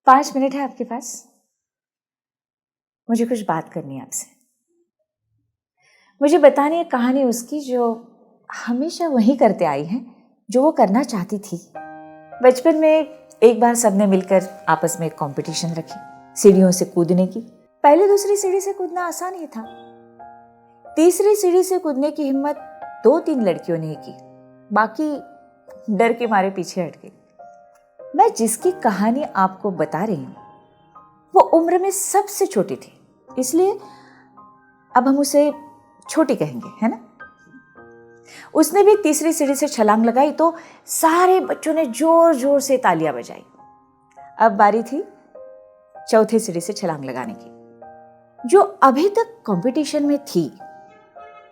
5 minute है आपके पास? मुझे कुछ बात करनी है आपसे। मुझे बतानी है कहानी उसकी जो हमेशा वही करते आई है जो वो करना चाहती थी। बचपन में एक बार सबने मिलकर आपस में एक कंपटीशन रखी, सीढ़ियों से कूदने की। पहले दूसरी सीढ़ी से कूदना आसान ही था, तीसरी सीढ़ी से कूदने की हिम्मत 2-3 लड़कियों ने की, बाकी डर के मारे पीछे हट गई। मैं जिसकी कहानी आपको बता रही हूँ वो उम्र में सबसे छोटी थी, इसलिए अब हम उसे छोटी कहेंगे, है ना। उसने भी तीसरी सीढ़ी से छलांग लगाई तो सारे बच्चों ने जोर जोर से तालियां बजाई। अब बारी थी चौथी सीढ़ी से छलांग लगाने की। जो अभी तक कंपटीशन में थी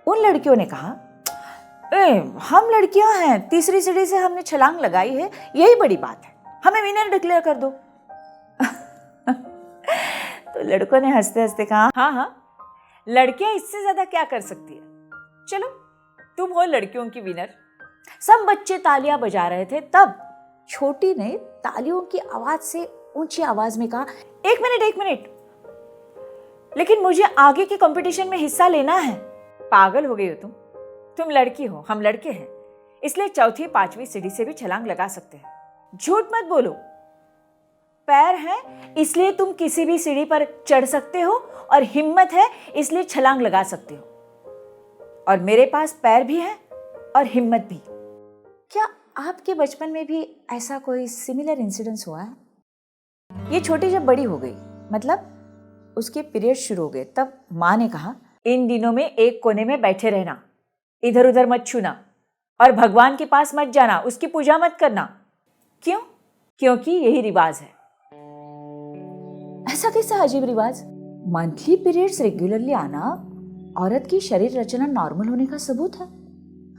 उन लड़कियों ने कहा, हम लड़कियां हैं, तीसरी सीढ़ी से हमने छलांग लगाई है, यही बड़ी बात है, हमें विनर डिक्लेयर कर दो। तो लड़कों ने हंसते हंसते कहा, हाँ, लड़कियां इससे ज्यादा क्या कर सकती है, चलो तुम हो लड़कियों की विनर। सब बच्चे तालियां बजा रहे थे, तब छोटी ने तालियों की आवाज से ऊंची आवाज में कहा, एक मिनट, लेकिन मुझे आगे के कंपटीशन में हिस्सा लेना है। पागल हो गई हो तुम लड़की हो, हम लड़के हैं, इसलिए चौथी 5वीं सीढ़ी से भी छलांग लगा सकते हैं। झूठ मत बोलो, पैर हैं इसलिए तुम किसी भी सीढ़ी पर चढ़ सकते हो, और हिम्मत है इसलिए छलांग लगा सकते हो, और मेरे पास पैर भी है और हिम्मत भी। क्या आपके बचपन में भी ऐसा कोई सिमिलर इंसिडेंस हुआ है? ये छोटी जब बड़ी हो गई, मतलब उसके पीरियड शुरू हो गए, तब माँ ने कहा, इन दिनों में एक कोने में बैठे रहना, इधर उधर मत छूना, और भगवान के पास मत जाना, उसकी पूजा मत करना। क्यों? क्योंकि यही रिवाज है। ऐसा कैसा अजीब रिवाज? मंथली पीरियड्स रेगुलरली आना औरत की शरीर रचना नॉर्मल होने का सबूत है।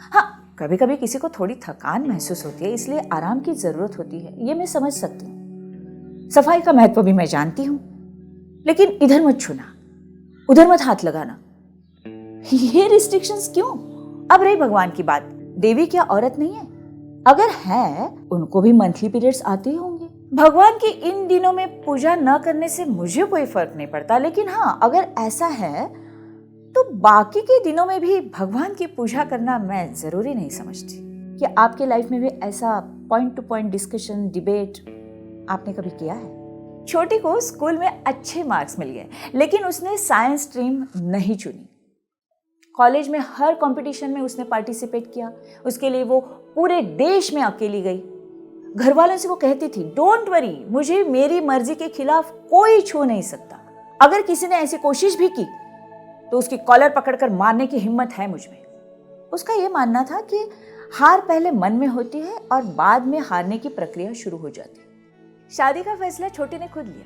हाँ, कभी कभी किसी को थोड़ी थकान महसूस होती है, इसलिए आराम की जरूरत होती है, ये मैं समझ सकती हूँ। सफाई का महत्व भी मैं जानती हूँ, लेकिन इधर मत छूना, उधर मत हाथ लगाना, ये रिस्ट्रिक्शंस क्यों? अब रही भगवान की बात, देवी क्या औरत नहीं है? अगर है, उनको भी मंथली पीरियड्स आते ही होंगे। भगवान की इन दिनों में पूजा न करने से मुझे कोई फर्क नहीं पड़ता, लेकिन हाँ, अगर ऐसा है तो बाकी के दिनों में भी भगवान की पूजा करना मैं जरूरी नहीं समझती। कि आपके लाइफ में भी ऐसा point two point discussion, debate आपने कभी किया है? छोटी को स्कूल में अच्छे मार्क्स मिल गए, लेकिन उसने साइंस स्ट्रीम नहीं चुनी। कॉलेज में हर कंपटीशन में उसने पार्टिसिपेट किया, उसके लिए वो पूरे देश में अकेली गई। घर वालों से वो कहती थी, डोंट वरी, मुझे मेरी मर्जी के खिलाफ कोई छू नहीं सकता। अगर किसी ने ऐसी कोशिश भी की तो उसकी कॉलर पकड़कर मारने की हिम्मत है मुझ में। उसका ये मानना था कि हार पहले मन में होती है और बाद में हारने की प्रक्रिया शुरू हो जाती है। शादी का फैसला छोटी ने खुद लिया।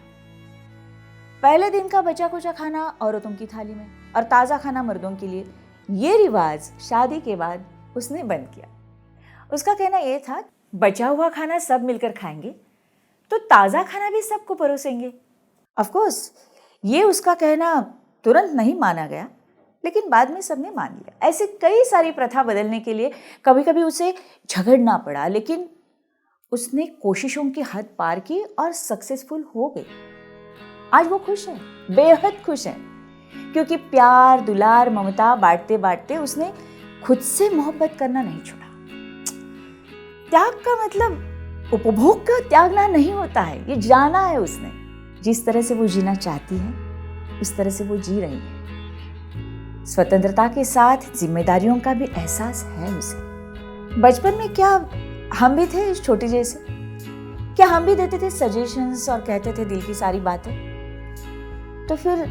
पहले दिन का बचा कुचा खाना औरतों की थाली में और ताज़ा खाना मर्दों के लिए, ये रिवाज शादी के बाद उसने बंद किया। उसका कहना यह था, बचा हुआ खाना सब मिलकर खाएंगे तो ताज़ा खाना भी सबको परोसेंगे। ऑफ कोर्स ये उसका कहना तुरंत नहीं माना गया, लेकिन बाद में सबने मान लिया। ऐसे कई सारी प्रथा बदलने के लिए कभी कभी उसे झगड़ना पड़ा, लेकिन उसने कोशिशों की हद पार की और सक्सेसफुल हो गई। आज वो खुश है, बेहद खुश है, क्योंकि प्यार, दुलार, ममता बांटते बांटते उसने खुद से मोहब्बत करना नहीं छोड़ा। त्याग का मतलब उपभोग का त्यागना नहीं होता है, ये जाना है उसने। जिस तरह से वो जीना चाहती है उस तरह से वो जी रही है। स्वतंत्रता के साथ जिम्मेदारियों का भी एहसास है उसे। बचपन में क्या हम भी थे इस छोटी जैसे? क्या हम भी देते थे सजेशंस और कहते थे दिल की सारी बातें? तो फिर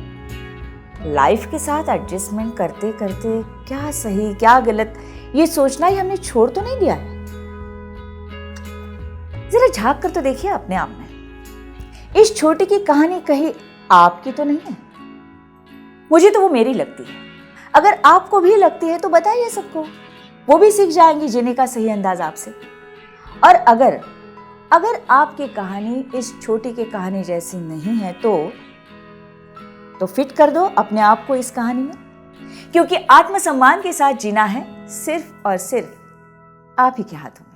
लाइफ के साथ एडजस्टमेंट करते करते क्या सही क्या गलत ये सोचना ही हमने छोड़ तो नहीं दिया है? जरा झांक कर तो देखिए अपने आप में। इस छोटी की कहानी कहीं आपकी तो नहीं है? मुझे तो वो मेरी लगती है। अगर आपको भी लगती है तो बताइए सबको, वो भी सीख जाएंगी जीने का सही अंदाज आपसे। और अगर आपकी कहानी इस छोटी की कहानी जैसी नहीं है तो फिट कर दो अपने आप को इस कहानी में, क्योंकि आत्मसम्मान के साथ जीना है सिर्फ और सिर्फ आप ही के हाथों में।